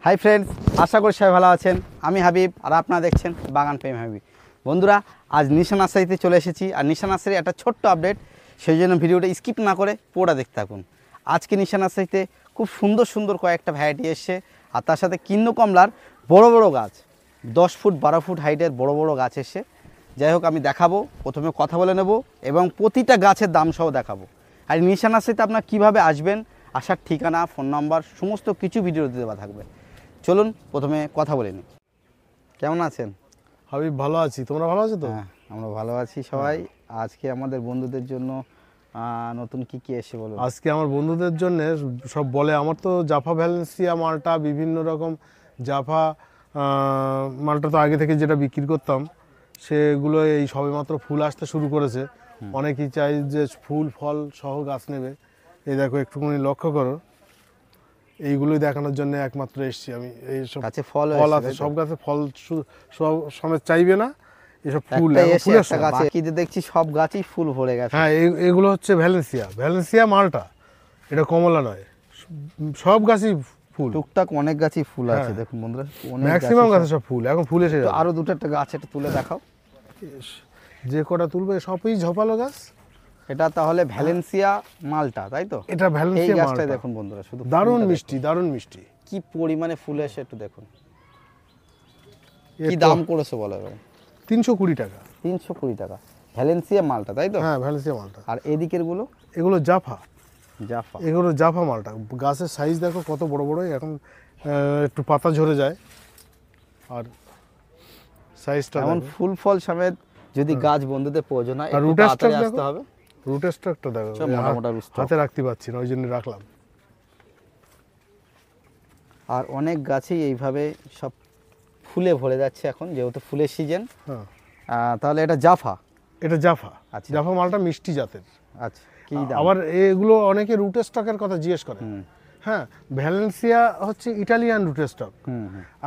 Hi friends, আশা করি সবাই ভালো আছেন। আমি হাবিব আর আপনারা দেখছেন বাগান প্রেম হাবিব। বন্ধুরা, আজ নিশা নার্সারিতে চলে এসেছি। আর নিশা নার্সারি একটা ছোট্ট আপডেট, সেই জন্য ভিডিওটা স্কিপ না করে পুরোটা দেখতে থাকুন। আজকে নিশা নার্সারিতে খুব সুন্দর সুন্দর কয়েকটা ভ্যারাইটি এসছে, আর তার সাথে কিন্ন কমলার বড় বড় গাছ, 10 ফুট 12 ফুট হাইটের বড় বড় গাছ এসছে। যাই হোক, আমি দেখাবো, প্রথমে কথা বলে নেব এবং প্রতিটা গাছের দাম সহ দেখাবো। আর নিশা নার্সারিতে আপনার কীভাবে আসবেন, আসার ঠিকানা, ফোন নাম্বার সমস্ত কিছু ভিডিওতে দেওয়া থাকবে। চলুন প্রথমে কথা বলে নিই। কেমন আছেন? হাবিব, ভালো আছি। তোমরা ভালো আছো তো? হ্যাঁ, আমরা ভালো আছি সবাই। আজকে আমাদের বন্ধুদের জন্য নতুন কি কি এসে বলো। আজকে আমার বন্ধুদের জন্য সব বলে, আমার তো জাফা ভ্যালেন্সিয়া মালটা, বিভিন্ন রকম জাফা মালটা তো আগে থেকে যেটা বিক্রি করতাম, সেগুলো এই সবেমাত্র ফুল আসতে শুরু করেছে। অনেকেই চাই যে ফুল ফল সহ গাছ নেবে। এই দেখো, একটুখানি লক্ষ্য করো, এইগুলোই দেখানোর জন্য একমাত্র এসেছি আমি। এই সব গাছে ফল আছে, সব গাছে ফল সব সমেত চাইবে না, এসব ফুল গাছে কি দেখছি সব গাছই ফুল ভরে গেছে। হ্যাঁ, এগুলো হচ্ছে ভ্যালেন্সিয়া মালটা, এটা কমলা নয়। সব গাছই ফুল, টুকটাক অনেক গাছই ফুল আছে। দেখুন বন্ধুরা, ম্যাক্সিমাম গাছে সব ফুল, এখন ফুল এসে যাবে। আরো দুটো একটা গাছ এটা তুলে দেখাও। যে কটা তুলবে সবই ঝোপালো গাছ। এটা তাহলে ভ্যালেন্সিয়া মালটা, তাই তো? এটা ভ্যালেন্সিয়া মালটা। দেখুন বন্ধুরা, শুধু দারুণ মিষ্টি, দারুণ মিষ্টি। কি পরিমাণে ফুল এসে একটু দেখুন। কি দাম করেছে বলো এবার? 320 টাকা। 320 টাকা ভ্যালেন্সিয়া মালটা, তাই তো? হ্যাঁ, ভ্যালেন্সিয়া মালটা। আর এদিকের গুলো? এগুলো জাফা। এগুলো জাফা মালটা। গাছের সাইজ দেখো কত বড় বড়, এখন একটু পাতা ঝরে যায়, আর সাইজটা এমন ফুল ফল সমেত যদি গাছ বন্ধুদের প্রয়োজন হয়, আর একটু তাড়াতাড়ি আসতে হবে। রুটের স্ট্রাকচার দেখো, মোটা হাতে রাখতে পারছি না, ওই জন্য রাখলাম। আর অনেক গাছেই এইভাবে সব ফুলে ভরে যাচ্ছে এখন, যেহেতু ফুলের সিজন। হ্যাঁ, তাহলে এটা জাফা। এটা জাফা। আচ্ছা, জাফা মালটা মিষ্টি জাতের। আচ্ছা, কি দাম? আবার এগুলো অনেকে রুটের স্টকের কথা জিজ্ঞেস করে। হ্যাঁ, ভ্যালেন্সিয়া হচ্ছে ইটালিয়ান রুটের স্টক,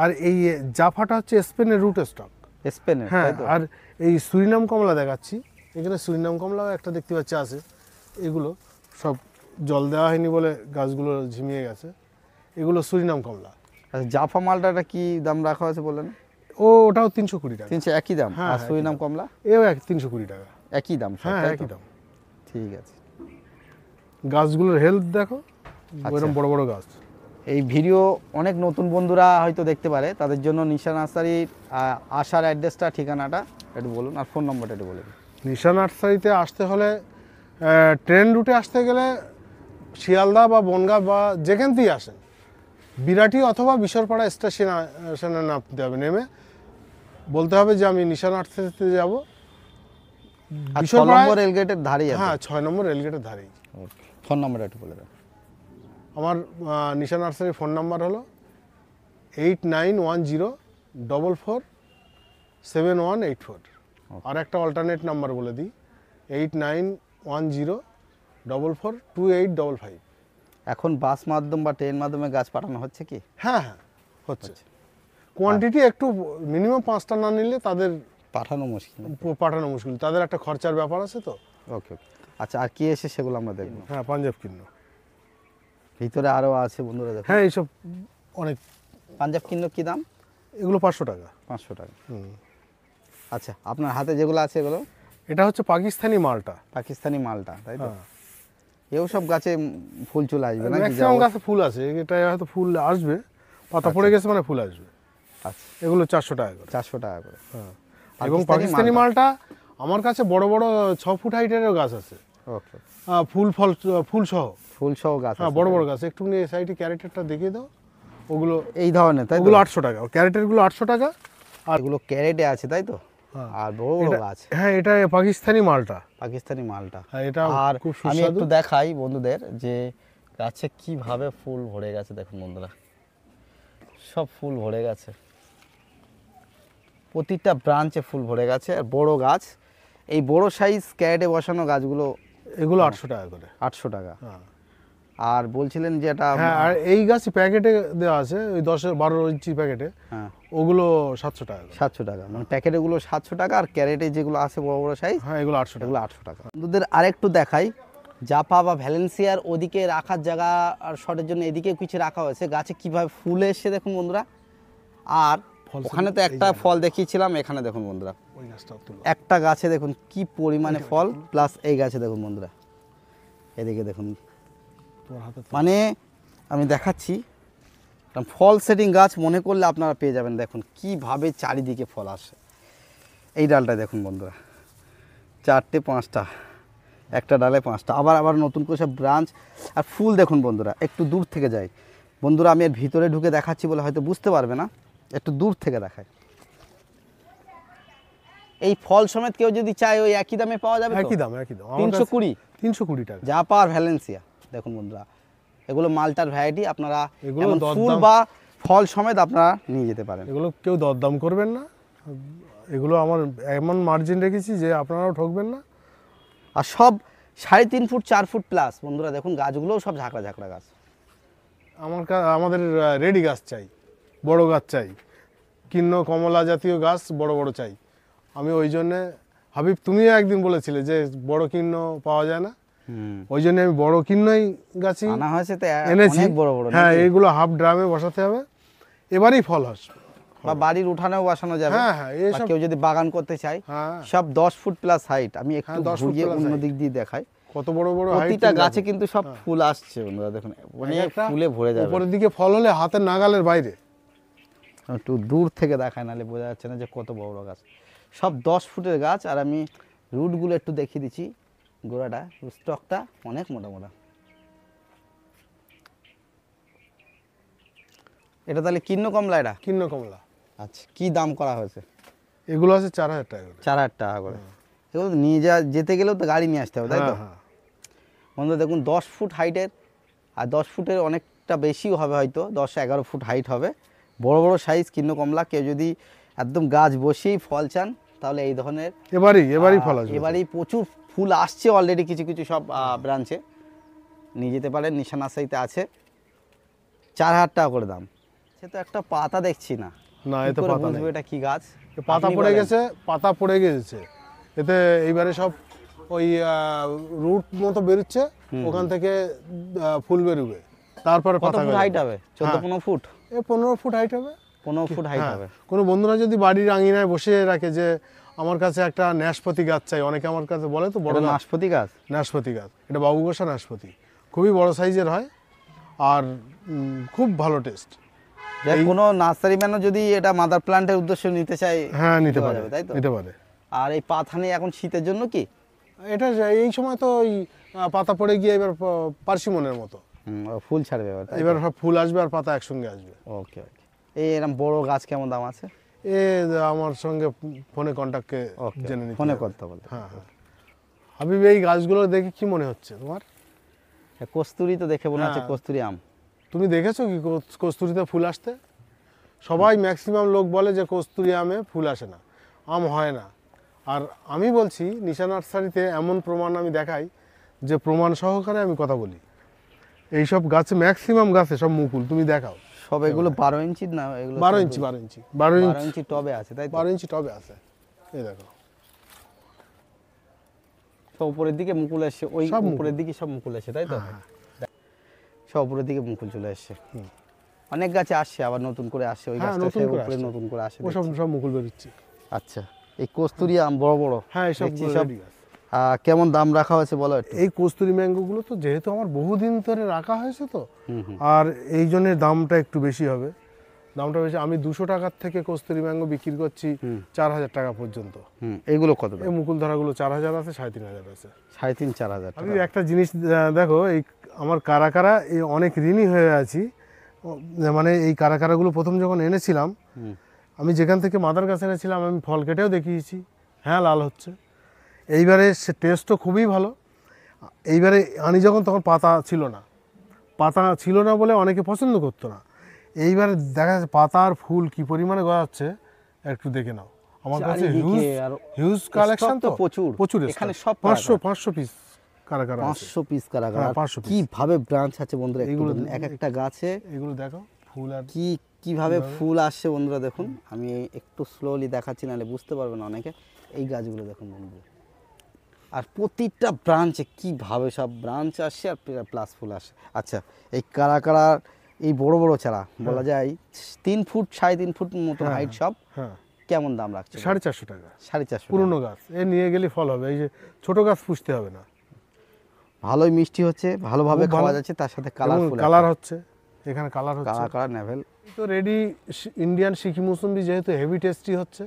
আর এই জাফাটা হচ্ছে স্পেনের রুটের স্টক। স্পেনের, হ্যাঁ। আর এই সুরিনাম কমলা দেখাচ্ছি, এখানে সুরিনাম কমলাও একটা দেখতে পাচ্ছি আছে। এগুলো সব জল দেওয়া হয়নি বলে গাছগুলো ঝিমিয়ে গেছে। এগুলো সুরিনাম কমলা। আচ্ছা, জাফা মালটাটা কি দাম রাখা আছে বলেন? ওটাও 320 টাকা। 300, একই দাম? আর সুরিনাম কমলা? এও 320 টাকা। একই দাম? হ্যাঁ, একই দাম। ঠিক আছে। গাছগুলোর হেলথ দেখো, এরকম বড় বড় গাছ। এই ভিডিও অনেক নতুন বন্ধুরা হয়তো দেখতে পারে, তাদের জন্য নিশা নার্সারির আসার অ্যাড্রেসটা, ঠিকানাটা একটু বলুন, আর ফোন নম্বরটা একটু বলুন। নিশা নার্সারিতে আসতে হলে ট্রেন রুটে আসতে গেলে শিয়ালদা বা বনগাঁ বা যেখান থেকেই আসেন, বিরাটি অথবা বিশরপাড়া স্টেশনে নামতে হবে। নেমে বলতে হবে যে আমি নিশা নার্সারিতে যাব। 6 নম্বর রেলগেটের ধারেই। হ্যাঁ, 6 নম্বর রেলগেটের ধারেই। ফোন নম্বরটা একটু বলে দেন। আমার নিশা নার্সারির ফোন নাম্বার হলো 8910447184। আর একটা অল্টারনেট নাম্বার বলে দিই, 8910442855। এখন বাস মাধ্যম বা ট্রেন মাধ্যমে গাছ পাঠানো হচ্ছে কি? হ্যাঁ, হ্যাঁ, হচ্ছে। কোয়ান্টিটি একটু মিনিমাম 5টা না নিলে তাদের পাঠানো মুশকিল। তাদের একটা খরচার ব্যাপার আছে তো। ওকে। আচ্ছা, আর কি এসে সেগুলো আমরা দেখবো। হ্যাঁ, পাঞ্জাব কিন্ন ভিতরে আরও আছে বন্ধুরা, দেখুন। হ্যাঁ, এইসব অনেক। পাঞ্জাব কিন্ন কি দাম? এগুলো 500 টাকা। 500 টাকা। আচ্ছা, আপনার হাতে যেগুলো আছে এগুলো? এটা হচ্ছে পাকিস্তানি মালটা। পাকিস্তানি মালটা, তাই তো? এও সব গাছে ফুল চলে আসবে না? ম্যাক্সিমাম গাছে ফুল আছে, এটা হয়তো ফুল আসবে, পাতা পড়ে গেছে মানে ফুল আসবে। আচ্ছা, এগুলো 400 টাকা করে। 400 টাকা করে। হ্যাঁ, এবং পাকিস্তানি মালটা আমার কাছে বড় বড় 6 ফুট হাইটেরও গাছ আছে। ওকে। ফুল সহ গাছ। হ্যাঁ, বড় বড় গাছ। একটু নিয়ে সাইডে ক্যারেটেরটা দেখিয়ে দাও। ওগুলো এই ধরনের, তাই তো? ওগুলো 800 টাকা, ক্যারেটেরগুলো 800 টাকা। আর এগুলো ক্যারেটে আছে, তাই তো? আর বড় বড় গাছ। হ্যাঁ, এটা পাকিস্তানি মালটা। হ্যাঁ, এটা আর খুব সুস্বাদু। আমি একটু দেখাই বন্ধুদের যে গাছে কিভাবে ফুল ভরে গেছে। দেখুন বন্ধুরা, সব ফুল ভরে গেছে, প্রতিটা ব্রাঞ্চে ফুল ভরে গেছে। আর বড় গাছ, এই বড় সাইজ ক্যারেটে বসানো গাছগুলো, এগুলো 800 টাকা করে। 800 টাকা। আর বলছিলেন যে এটা? হ্যাঁ, আর এই গাছ প্যাকেটে দেওয়া আছে, ওই 10-12 ইঞ্চি প্যাকেটে। হ্যাঁ, ওগুলো 700 টাকা। 700 টাকা, মানে প্যাকেটেগুলো 700 টাকা, আর ক্যারেটে যেগুলো আছে বড় বড় সাইজ, হ্যাঁ, এগুলো 800 টাকা। এগুলো 800 টাকা। বন্ধুদের আরেকটু দেখাই, জাপা বা ভ্যালেন্সিয়ার ওদিকে রাখার জায়গা আর শটের জন্য এদিকেও কিছু রাখা হয়েছে। গাছে কিভাবে ফুল এসছে দেখুন বন্ধুরা। আর ফল ওখানে তো একটা ফল দেখিয়েছিলাম, এখানে দেখুন বন্ধুরা ওই গাছটা তুলো। একটা গাছে দেখুন কি পরিমাণে ফল, প্লাস এই গাছে দেখুন বন্ধুরা, এদিকে দেখুন। তোমার হাতে তুলো। মানে আমি দেখাচ্ছি, ফল সেটিং গাছ মনে করলে আপনারা পেয়ে যাবেন। দেখুন কিভাবে চারিদিকে ফল আসে। এই ডালটা দেখুন বন্ধুরা, 4টে 5টা, একটা ডালে 5টা, আবার আবার নতুন করে সব ব্রাঞ্চ। আর ফুল দেখুন বন্ধুরা, একটু দূর থেকে যাই বন্ধুরা, আমি এর ভিতরে ঢুকে দেখাচ্ছি বলে হয়তো বুঝতে পারবে না, একটু দূর থেকে দেখাই। এই ফল সমেত কেউ যদি চায় ওই একই দামে পাওয়া যাবে। একই দাম। 320 320 টাকা। জাপা আর ভ্যালেন্সিয়া দেখুন বন্ধুরা, এগুলো মালটার ভ্যারাইটি। আপনারা এগুলো এমন দরদাম- ফুল বা ফল সমেত আপনারা নিয়ে যেতে পারেন। এগুলো কেউ দরদাম করবেন না, এগুলো আমার এমন মার্জিন রেখেছি যে আপনারাও ঠকবেন না। আর সব 3.5 ফুট 4 ফুট প্লাস বন্ধুরা। দেখুন গাছগুলোও সব ঝাঁকড়া ঝাঁকড়া গাছ। আমাদের রেডি গাছ চাই, বড় গাছ চাই, কিন্ন কমলা জাতীয় গাছ বড় বড় চাই। আমি ওই জন্যে, হাবিব তুমিও একদিন বলেছিলে যে বড় কিন্ন পাওয়া যায় না, ওই জন্য আমি বড় কিন্নই গাছই আনা হয়েছে তো এনেছি। অনেক বড় বড়, হ্যাঁ, নাকি? এইগুলো হাফ ড্রামে বসাতে হবে, এবারেই ফল আসবে। বা বাড়ির উঠানেও বসানো যাবে। হ্যাঁ, হ্যাঁ, বা এইসব। কেউ যদি বাগান করতে চায়, হ্যাঁ, সব 10 ফুট প্লাস হাইট। আমি একটু 10 ফুট ঘুরিয়ে plus অন্য height। দিক দিয়ে দেখাই। কত বড় বড় প্রতিটা height গাছে দেখো। কিন্তু সব ফুল আসছে বন্ধুরা। দেখুন অনেক একটা ফুলে ভরে যাবে। উপরের দিকে ফল হলে হাতের নাগালের বাইরে। একটু দূর থেকে দেখায়, নাহলে বোঝা যাচ্ছে না যে কত বড় বড় গাছ। সব 10 ফুটের গাছ। আর আমি রুটগুলো একটু দেখিয়ে দিচ্ছি। গোড়াটা, স্টকটা অনেক মোটা মোটা। এটা তাহলে কিন্ন কমলা এটা? কিন্ন কমলা। আচ্ছা, কি দাম করা হয়েছে? এগুলো আছে 4000 টাকা করে। 4000 টাকা করে। এগুলো তো নিয়ে যেতে গেলেও তো গাড়ি নিয়ে আসতে হবে, তাই তো? হ্যাঁ। বন্ধু দেখুন 10 ফুট হাইটের, আর 10 ফুটের অনেকটা বেশিও হবে, হয়তো 10-11 ফুট হাইট হবে। বড় বড় সাইজ কিন্ন কমলা। কেউ যদি একদম গাছ বসেই ফল চান তাহলে এই ধরনের এবারই ফল আসবে। এবারেই প্রচুর ফুল আসছে অলরেডি, কিছু কিছু সব ব্রাঞ্চে নিয়ে যেতে পারেন। নিশা নার্সারিতে আছে। 4000 টাকা করে দাম। সে তো একটা পাতা দেখছি না, না, কি এতে করে পাতা বুঝবো নেই। এটা কি গাছ? পাতা আপনি পড়ে বলেন। গেছে, পাতা পড়ে গেছে এতে। এইবারে সব ওই রুট মতো বেরোচ্ছে, ওখান থেকে ফুল বেরোবে, তারপরে কত পাতা ফুট বেরোবে। হাইট হবে? 14-15 ফুট? 15 ফুট হাইট হবে। 15 ফুট হাইট হ্যাঁ, হবে। কোনো বন্ধুরা যদি বাড়ির আঙিনায় বসে রাখে যে আমার কাছে একটা নাশপাতি গাছ চাই, অনেকে আমার কাছে বলে তো বড় এটা গাছ, নাশপাতি গাছ? নাশপাতি গাছ। এটা বাবুগোসা নাশপাতি, খুবই বড় সাইজের হয় আর খুব ভালো টেস্ট। যে কোনো নার্সারি ম্যানও যদি এটা মাদার প্ল্যান্টের উদ্দেশ্যে নিতে চায়, হ্যাঁ, নিতে দেওয়া পারে, যাবে, তাই তো? নিতে পারে। আর এই পাথানি এখন শীতের জন্য কি? এটা এই সময় তো ওই পাতা পড়ে গিয়ে এবার পার্সিমনের মতো ফুল ছাড়বে এবার, তাই তো? এবার সব ফুল আসবে আর পাতা একসঙ্গে আসবে। ওকে ওকে। এই এরকম বড় গাছ কেমন দাম আছে? আমার সঙ্গে ফোনে কন্ট্যাক্টে ওকে, জেনে নিতে ফোনে হবে। কথা বলতে। হ্যাঁ। হাবিব, এই গাছগুলো দেখে কি মনে হচ্ছে তোমার? কস্তুরি তো দেখে মনে হচ্ছে হ্যাঁ। কস্তুরি আম। তুমি দেখেছো কি কস্তুরিতে ফুল আসতে? সবাই ম্যাক্সিমাম লোক বলে যে কস্তুরি আমে ফুল আসে না, আম হয় না। আর আমি বলছি, নিশা নার্সারিতে এমন প্রমাণ আমি দেখাই যে প্রমাণ সহকারে আমি কথা বলি। এইসব গাছে ম্যাক্সিমাম গাছে সব মুকুল, তুমি দেখাও। সব এগুলো 12 ইঞ্চি না? এগুলো 12 ইঞ্চি 12 ইঞ্চি টবে আছে, তাই তো? 12 ইঞ্চি টবে আছে। এই দেখো, সব উপরের দিকে মুকুল এসছে, ওই সব মুকুল। উপরের দিকে সব মুকুল এসছে, তাই তো? হ্যাঁ। সব উপরের দিকে মুকুল চলে এসছে। অনেক গাছে আসছে, আবার নতুন করে আসছে। ওই হ্যাঁ, গাছটা নতুন করে উপরে আসছে। নতুন করে আসে ওসব দেখছি। সব মুকুল বেরোচ্ছে। আচ্ছা, এই কস্তুরি আম বড় বড়, হ্যাঁ, এইসব দেখছি সব। ready গাছ। কেমন দাম রাখা হয়েছে বলো একটু? এই কস্তুরি ম্যাঙ্গোগুলো তো যেহেতু আমার বহুদিন ধরে রাখা হয়েছে তো, হুম হুম। আর এই জন্য দামটা একটু বেশি হবে। দামটা বেশি। আমি 200 টাকার থেকে কস্তুরি ম্যাঙ্গো বিক্রি করছি 4000 টাকা পর্যন্ত। এইগুলো কত দাম? এই মুকুল ধরাগুলো 4000 আছে, 3500 আছে। 3,500-4,000 আমি টাকা। একটা জিনিস দেখো, এই আমার কারা এই অনেক ঋণী হয়ে আছি। মানে এই কারাগুলো প্রথম যখন এনেছিলাম, আমি যেখান থেকে মাদার গাছ এনেছিলাম, আমি ফল কেটেও দেখিয়েছি, হ্যাঁ লাল হচ্ছে। এইবারে সে টেস্টও খুবই ভালো। এইবারে আনি যখন, তখন পাতা ছিল না বলে অনেকে পছন্দ করতো না। এইবারে দেখা যাচ্ছে পাতা আর ফুল কি পরিমাণে গজাচ্ছে, একটু দেখে নাও। আমার কাছে চারিদিকে আর হিউজ কালেকশন stock তো প্রচুর। প্রচুর এখানে stock। সব 500 পিস কারা আছে। 500 পিস কারাগার। হ্যাঁ, 500 piece। কিভাবে ব্রাঞ্চ আছে বন্ধুরা, একটু এগুলো দেখুন। এক একটা গাছে এগুলো দেখো, ফুল আর কিভাবে ফুল আসছে বন্ধুরা দেখুন। আমি একটু স্লোলি দেখাচ্ছি, নাহলে বুঝতে পারবে না অনেকে। এই গাছগুলো দেখুন বন্ধুরা, আর প্রতিটা ব্রাঞ্চে কীভাবে সব ব্রাঞ্চ আসছে আর প্লাস ফুল আসে। আচ্ছা, এই কারা কারা এই বড় বড় চারা বলা যায় 3 ফুট 3.5 ফুট মতো হ্যাঁ, হাইট সব, হ্যাঁ কেমন দাম রাখছে? 450 টাকা 450 পুরনো গাছ, এ নিয়ে গেলে ফল হবে। এই যে ছোট গাছ পুষতে হবে না, ভালোই মিষ্টি হচ্ছে, ভালোভাবে খুব খাওয়া ভালো। যাচ্ছে, তার সাথে কালারফুল কালার হচ্ছে, এখানে কালার হচ্ছে। কালার কালার নেভেল তো রেডি ইন্ডিয়ান সিকি মৌসুম্বি যেহেতু হেভি টেস্টি হচ্ছে,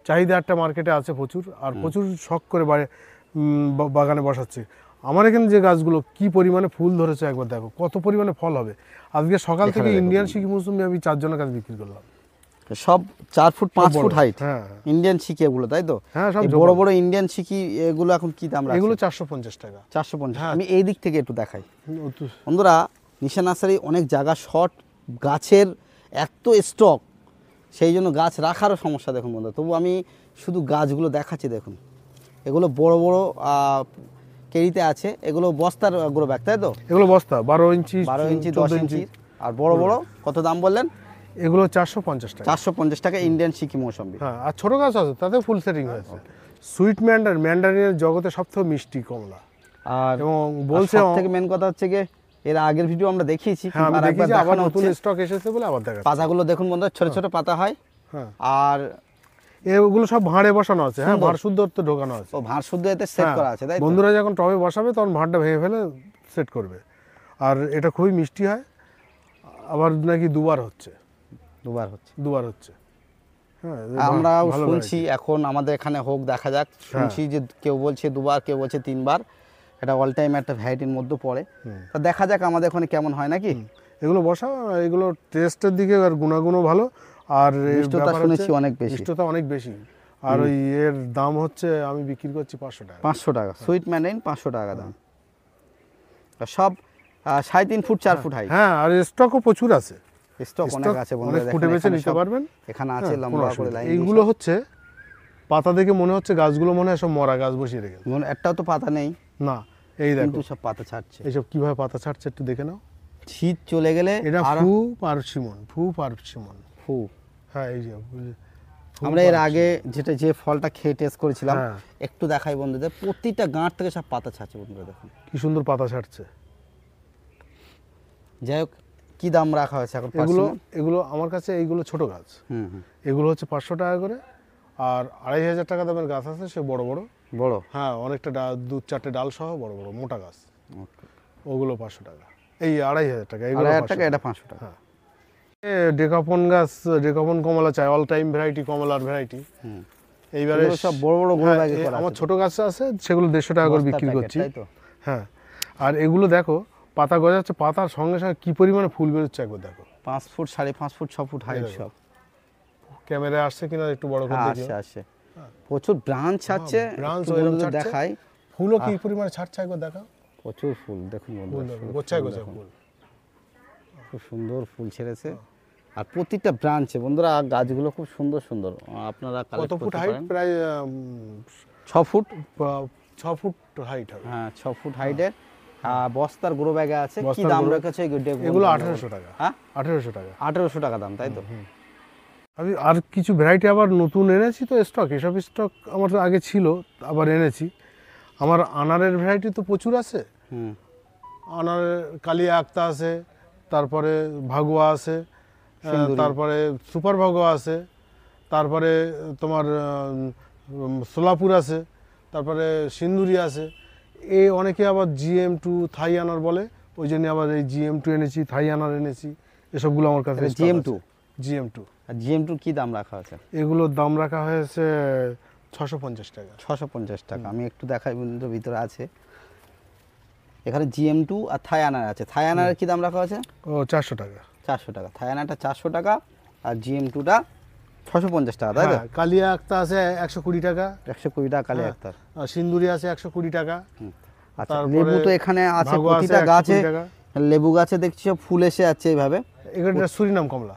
চাহিদা একটা মার্কেটে আছে প্রচুর, আর প্রচুর শখ করে বাগানে বসাচ্ছে। আমার এখানে যে গাছগুলো কি পরিমাণে ফুল ধরেছে একবার দেখো, কত পরিমাণে ফল হবে। আজকে সকাল থেকে ইন্ডিয়ান সিকি মৌসুম্বি আমি 4 জনের কাছে বিক্রি করলাম। সব 4 ফুট 5 ফুট হাইট হ্যাঁ ইন্ডিয়ান সিকি এগুলো, তাই তো? হ্যাঁ, সব এই বড় বড় ইন্ডিয়ান সিকি এগুলো এখন কি দাম রাখছে? এগুলো 450 টাকা। 450। আমি এই দিক থেকে একটু দেখাই ও তো বন্ধুরা, নিশা নার্সারি অনেক জায়গা শর্ট, গাছের এত স্টক, সেই জন্য গাছ রাখারও সমস্যা দেখুন বন্ধুরা। তবু আমি শুধু গাছগুলো দেখাচ্ছি, দেখুন এগুলো বড় বড় কেরিতে আছে, এগুলো বস্তার গ্রো ব্যাগ, তাই তো? এগুলো বস্তা 12 ইঞ্চি 12 ইঞ্চি 10 ইঞ্চি। আর বড় বড় কত দাম বললেন? এগুলো 450 টাকা। 450 টাকা ইন্ডিয়ান সিকি মৌসুম্বি। হ্যাঁ, আর ছোট গাছ আছে তাতে ফুল সেটিং হয়েছে। সুইট ম্যান্ডারিনের জগতে সবথেকে মিষ্টি কমলা। আর এবং বলছে থেকে মেন কথা হচ্ছে কি, এর আগের ভিডিও আমরা দেখিয়েছি, হ্যাঁ, আমি আর একবার দেখেছি, আবার দেখানো নতুন হচ্ছে। স্টক এসেছে বলে আবার দেখা। পাতাগুলো দেখুন বন্ধুরা, ছোট ছোট পাতা হয়। হ্যাঁ, আর এগুলো সব ভাঁড়ে বসানো আছে। হ্যাঁ, ভাঁড় শুদ্ধ তো ঢোকানো আছে। ও ভাঁড় শুদ্ধ এতে সেট হ্যাঁ, করা আছে, তাই তো? বন্ধুরা যখন টবে বসাবে তখন ভাঁড়টা ভেঙে ফেলে সেট করবে। আর এটা খুবই মিষ্টি হয়, আবার নাকি দুবার হচ্ছে। দুবার হচ্ছে। হ্যাঁ, আমরাও ভালো শুনছি, এখন আমাদের এখানে হোক, দেখা যাক। শুনছি যে কেউ বলছে 2 বার, কেউ বলছে 3 বার। এটা অল টাইম একটা ভ্যারাইটির মধ্যে পড়ে। তা দেখা যাক আমাদের ওখানে কেমন হয় নাকি। এগুলো বসা, এগুলো টেস্টের দিকে আর গুণাগুণও ভালো, আর মিষ্টতা শুনেছি অনেক বেশি। মিষ্টতা অনেক বেশি। আর ওই এর দাম হচ্ছে, আমি বিক্রি করছি 500 টাকা। 500 টাকা সুইট ম্যান্ডারিন, 500 টাকা দাম। আর সব 3.5 ফুট 4 ফুট হাইট। হ্যাঁ, আর স্টকও প্রচুর আছে। স্টক অনেক আছে বন্ধুরা, অনেক ফুটে বেছে নিতে পারবেন। এখানে আছে লম্বা করে লাইন। এইগুলো হচ্ছে পাতা দেখে মনে হচ্ছে গাছগুলো মনে হয় সব মরা গাছ বসিয়ে রেখেছে। একটাও তো পাতা নেই না, এই দেখো কিন্তু সব পাতা ছাড়ছে। এইসব কিভাবে পাতা ছাড়ছে একটু দেখে নাও। শীত চলে গেলে এটা ফু পারসিমন। ফু। হ্যাঁ, এই যে আমরা এর আগে যে ফলটা খেয়ে টেস্ট করেছিলাম, হ্যাঁ, একটু দেখাই বন্ধুদের। প্রতিটা গাঁট থেকে সব পাতা ছাড়ছে বন্ধুরা, দেখুন কি সুন্দর পাতা ছাড়ছে। যাই হোক, কি দাম রাখা হয়েছে এখন? এগুলো আমার কাছে এইগুলো ছোট গাছ। এগুলো হচ্ছে 500 টাকা করে। আর 2500 টাকা দামের গাছ আছে, সে বড় বড়। হ্যাঁ, অনেকটা 2-4টে ডাল সহ বড় বড় মোটা গাছ, ওগুলো 500 টাকা। এই 2500 টাকা, এগুলো 2500 টাকা, এটা 500 টাকা। হ্যাঁ, ডেকাপন গাছ, ডেকাপন কমলা চাই, অল টাইম ভ্যারাইটি, কমলার ভ্যারাইটি। এইবারে সব বড় বড় গোল ব্যাগে করা আমার আছে। ছোট গাছ আছে, সেগুলো 150 টাকা করে বিক্রি করছি। তাই তো? হ্যাঁ, আর এগুলো দেখো পাতা গজাচ্ছে, পাতার সঙ্গে সঙ্গে কি পরিমাণে ফুল বেরোচ্ছে একবার দেখো। 5 ফুট 5.5 ফুট 6 ফুট হাইট সব। ক্যামেরায় আসছে কিনা একটু বড় করে দেখো। আসছে প্রচুর ব্রাঞ্চ আছে, ব্রাঞ্চ বন্ধুদের দেখাই। ফুলও কি পরিমাণে ছাড়ছে একবার দেখাও। প্রচুর ফুল দেখুন বন্ধুরা, গোছায় ফুল, খুব সুন্দর ফুল ছেড়েছে। আর প্রতিটা ব্রাঞ্চে বন্ধুরা গাছগুলো খুব সুন্দর সুন্দর। আপনারা কত ফুট হাইট? প্রায় 6 ফুট 6 ফুট হাইট হবে। হ্যাঁ, 6 ফুট হাইটের। বস্তার গ্রো ব্যাগে আছে। কি দাম রেখেছে এগুলো? 1800 টাকা। হ্যাঁ, 1800 টাকা। 1800 টাকা দাম, তাই তো? আমি আর কিছু ভ্যারাইটি আবার নতুন এনেছি তো স্টক, এসব স্টক আমার আগে ছিল, আবার এনেছি। আমার আনারের ভ্যারাইটি তো প্রচুর আছে। আনারের কালিয়া আক্তা আছে, তারপরে ভাগুয়া আছে, তারপরে সুপার ভাগুয়া আছে, তারপরে তোমার সোলাপুর আছে, তারপরে সিন্দুরি আছে। অনেকে আবার GM2 থাই আনার বলে, ওই জন্য আবার এই GM2 এনেছি, থাই আনার এনেছি। এসবগুলো আমার কাছে GM2। আর GM2 কি দাম রাখা আছে? এগুলোর দাম রাখা হয়েছে 650 টাকা। 650 টাকা। আমি একটু দেখাই বন্ধুদের, ভিতরে আছে। এখানে GM2 আর থাই আনার আছে। থাই আনারের কি দাম রাখা আছে? ও 400 টাকা। 400 টাকা। থাই আনারটা 400 টাকা, আর GM2টা 650 টাকা, তাই তো? কালিয়া আক্তা আছে 120 টাকা। 120 টাকা কালিয়া আক্তার। আর সিন্দুরি আছে 120 টাকা। আচ্ছা, লেবু তো এখানে আছে, প্রতিটা গাছে লেবু গাছে দেখছি সব ফুল এসে যাচ্ছে এইভাবে। এটা সুরিনাম কমলা।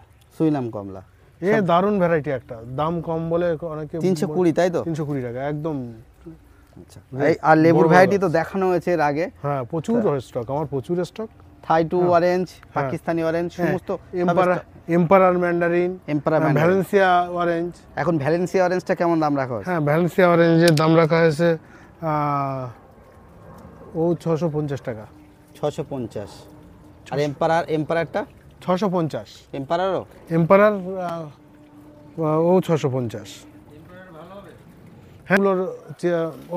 কমলা দারুণ ভ্যারাইটি একটা, দাম কম বলে অনেকে 320, তাই তো? 320 টাকা একদম। আচ্ছা, আর লেবুর ভ্যারাইটি তো দেখানো হয়েছে এর আগে। হ্যাঁ, প্রচুর স্টক, আমার প্রচুর স্টক। থাই টু অরেঞ্জ, পাকিস্তানি অরেঞ্জ, সমস্ত। Emperor mandarin, Valencia orange. এখন ভ্যালেন্সিয়া অরেঞ্জটা কেমন দাম রাখা হয়েছে? হ্যাঁ, ভ্যালেন্সিয়া অরেঞ্জের দাম রাখা হয়েছে ও 650 টাকা। 650। আর এম্পারারটা 650। এম্পারারও এম্পারার ও 650। হ্যাঁ, এগুলোর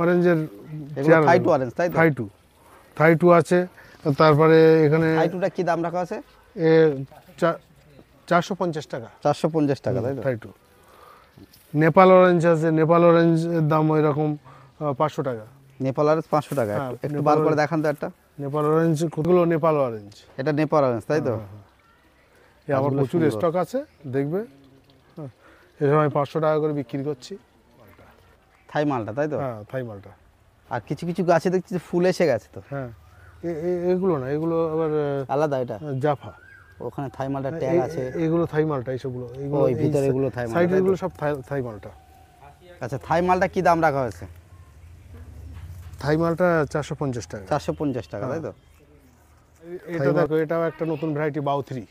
অরেঞ্জের এগুলো থাই টু অরেঞ্জ, তাই তো? থাই টু আছে। তারপরে এখানে থাই টুটা কি দাম রাখা আছে? 450 টাকা। 450 টাকা, তাই তো? Thai two. নেপাল অরেঞ্জ আছে, নেপাল অরেঞ্জের দাম ওই রকম 500 টাকা। নেপাল অরেঞ্জ 500 টাকা। হ্যাঁ, একটু নেপাল বার করে অরেঞ্জ। দেখান তো একটা। নেপাল অরেঞ্জ কতগুলো নেপাল অরেঞ্জ। এটা নেপাল অরেঞ্জ, তাই তো? এ আমার গাছগুলো প্রচুর সুন্দর। স্টক আছে, দেখবে। হ্যাঁ, এ সময় 500 টাকা করে বিক্রি করছি। থাই মালটা, তাই তো? হ্যাঁ, থাই মালটা। আর কিছু কিছু গাছে দেখছি যে ফুল এসে গেছে তো। হ্যাঁ, এগুলো না, এগুলো আবার আলাদা এটা। জাফা। ওখানে থাই মালটার ট্যাগ আছে। এগুলো থাই মালটা, এইসবগুলো। ওই ভিতরে এগুলো থাই মালটা, সাইডে তাই তো? এগুলো সব থাই মালটা। আচ্ছা, থাই মালটা কি দাম রাখা হয়েছে? থাই মালটা 450 টাকা। 450 টাকা, তাই তো? এটা দেখো, এটাও একটা নতুন ভ্যারাইটি, বাউ 3।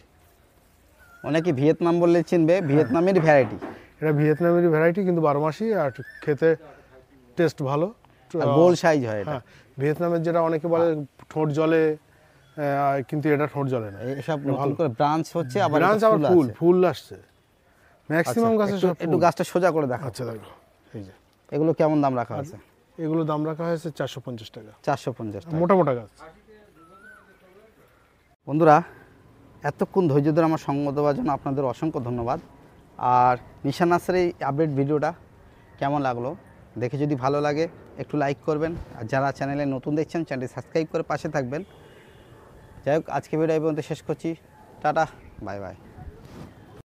অনেকে ভিয়েতনাম বললে চিনবে, ভিয়েতনামের ভ্যারাইটি। এটা ভিয়েতনামেরই ভ্যারাইটি, কিন্তু 12 মাসি, আর খেতে টেস্ট ভালো। আর গোল সাইজ হয় এটা। হ্যাঁ, ভিয়েতনামের যেটা অনেকে বলে ঠোঁট জলে, কিন্তু এটা ঠোঁট জলে না। এসব নতুন করে ব্রাঞ্চ হচ্ছে, আবার ব্রাঞ্চ, এটা আবার ফুল আছে। ফুল আসছে ম্যাক্সিমাম আচ্ছা, গাছে একটু- সব একটু ফুল। গাছটা সোজা করে দেখা। আচ্ছা, দেখো এই যে এগুলো কেমন দাম রাখা আছে? এগুলো দাম রাখা হয়েছে 450 টাকা। 450 টাকা। মোটা মোটা গাছ। বন্ধুরা, এতক্ষণ ধৈর্য ধরে আমার সঙ্গ দেওয়ার জন্য আপনাদের অসংখ্য ধন্যবাদ। আর নিশান নার্সারি আপডেট ভিডিওটা কেমন লাগলো দেখে যদি ভালো লাগে একটু লাইক করবেন, আর যারা চ্যানেলে নতুন দেখছেন চ্যানেলটি সাবস্ক্রাইব করে পাশে থাকবেন। যাই হোক, আজকে ভিডিও এই পর্যন্ত শেষ করছি। Tata, bye bye.